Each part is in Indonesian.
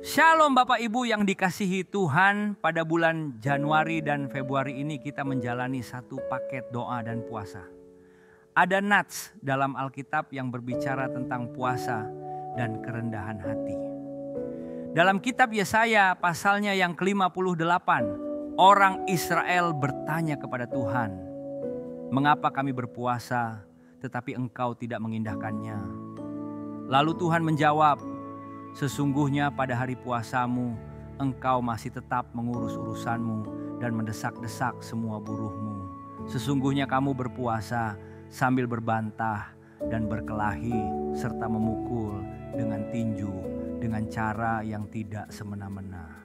Shalom Bapak Ibu yang dikasihi Tuhan, pada bulan Januari dan Februari ini kita menjalani satu paket doa dan puasa. Ada nats dalam Alkitab yang berbicara tentang puasa dan kerendahan hati. Dalam kitab Yesaya pasalnya yang ke-58, orang Israel bertanya kepada Tuhan, "Mengapa kami berpuasa tetapi Engkau tidak mengindahkannya?" Lalu Tuhan menjawab, "Sesungguhnya pada hari puasamu, engkau masih tetap mengurus urusanmu dan mendesak-desak semua buruhmu. Sesungguhnya kamu berpuasa sambil berbantah dan berkelahi serta memukul dengan tinju dengan cara yang tidak semena-mena.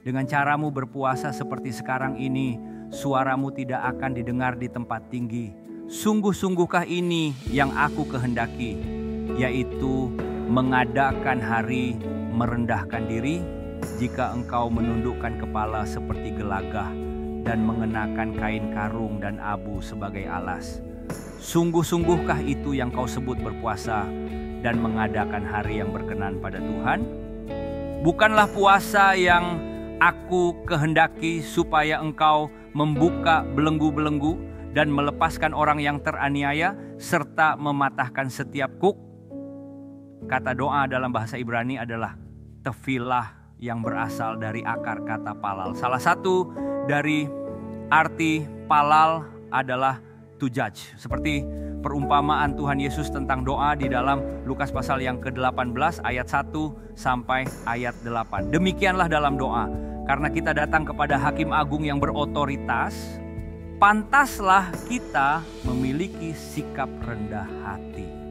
Dengan caramu berpuasa seperti sekarang ini, suaramu tidak akan didengar di tempat tinggi. Sungguh-sungguhkah ini yang aku kehendaki, yaitu mengadakan hari merendahkan diri jika engkau menundukkan kepala seperti gelagah dan mengenakan kain karung dan abu sebagai alas. Sungguh-sungguhkah itu yang kau sebut berpuasa dan mengadakan hari yang berkenan pada Tuhan? Bukanlah puasa yang aku kehendaki supaya engkau membuka belenggu-belenggu dan melepaskan orang yang teraniaya serta mematahkan setiap kuk?" Kata doa dalam bahasa Ibrani adalah tefilah yang berasal dari akar kata palal. Salah satu dari arti palal adalah to judge. Seperti perumpamaan Tuhan Yesus tentang doa di dalam Lukas pasal yang ke-18 ayat 1 sampai ayat 8. Demikianlah dalam doa, karena kita datang kepada Hakim Agung yang berotoritas, pantaslah kita memiliki sikap rendah hati.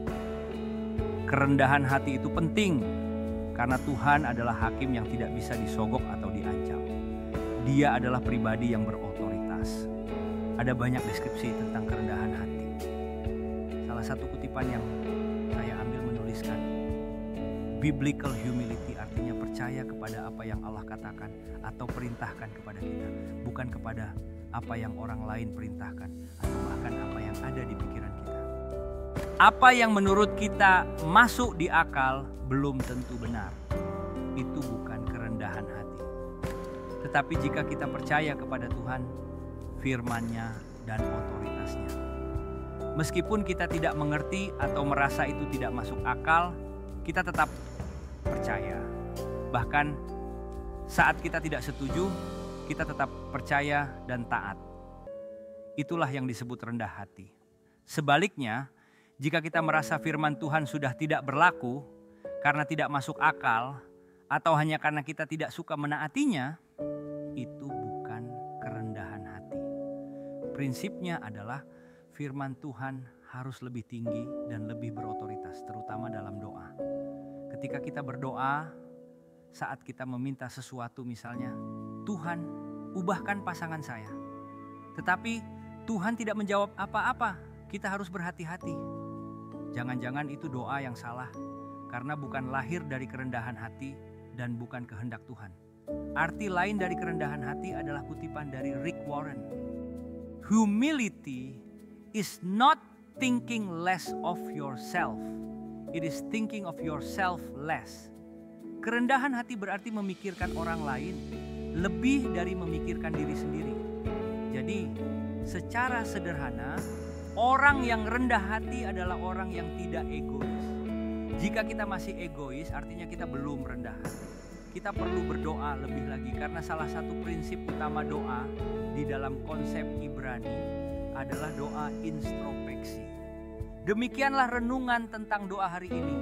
Kerendahan hati itu penting karena Tuhan adalah hakim yang tidak bisa disogok atau diancam. Dia adalah pribadi yang berotoritas. Ada banyak deskripsi tentang kerendahan hati. Salah satu kutipan yang saya ambil menuliskan, biblical humility artinya percaya kepada apa yang Allah katakan atau perintahkan kepada kita, bukan kepada apa yang orang lain perintahkan atau bahkan apa yang ada di pikiran kita. Apa yang menurut kita masuk di akal belum tentu benar. Itu bukan kerendahan hati. Tetapi jika kita percaya kepada Tuhan, firman-Nya dan otoritasnya, meskipun kita tidak mengerti atau merasa itu tidak masuk akal, kita tetap percaya. Bahkan saat kita tidak setuju, kita tetap percaya dan taat. Itulah yang disebut rendah hati. Sebaliknya, jika kita merasa firman Tuhan sudah tidak berlaku karena tidak masuk akal atau hanya karena kita tidak suka menaatinya, itu bukan kerendahan hati. Prinsipnya adalah firman Tuhan harus lebih tinggi dan lebih berotoritas, terutama dalam doa. Ketika kita berdoa, saat kita meminta sesuatu misalnya, "Tuhan, ubahkan pasangan saya." Tetapi Tuhan tidak menjawab apa-apa, kita harus berhati-hati. Jangan-jangan itu doa yang salah karena bukan lahir dari kerendahan hati dan bukan kehendak Tuhan. Arti lain dari kerendahan hati adalah kutipan dari Rick Warren. Humility is not thinking less of yourself. It is thinking of yourself less. Kerendahan hati berarti memikirkan orang lain lebih dari memikirkan diri sendiri. Jadi, secara sederhana, orang yang rendah hati adalah orang yang tidak egois. Jika kita masih egois, artinya kita belum rendah hati. Kita perlu berdoa lebih lagi karena salah satu prinsip utama doa di dalam konsep Ibrani adalah doa introspeksi. Demikianlah renungan tentang doa hari ini.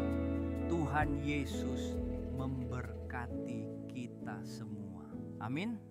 Tuhan Yesus memberkati kita semua. Amin.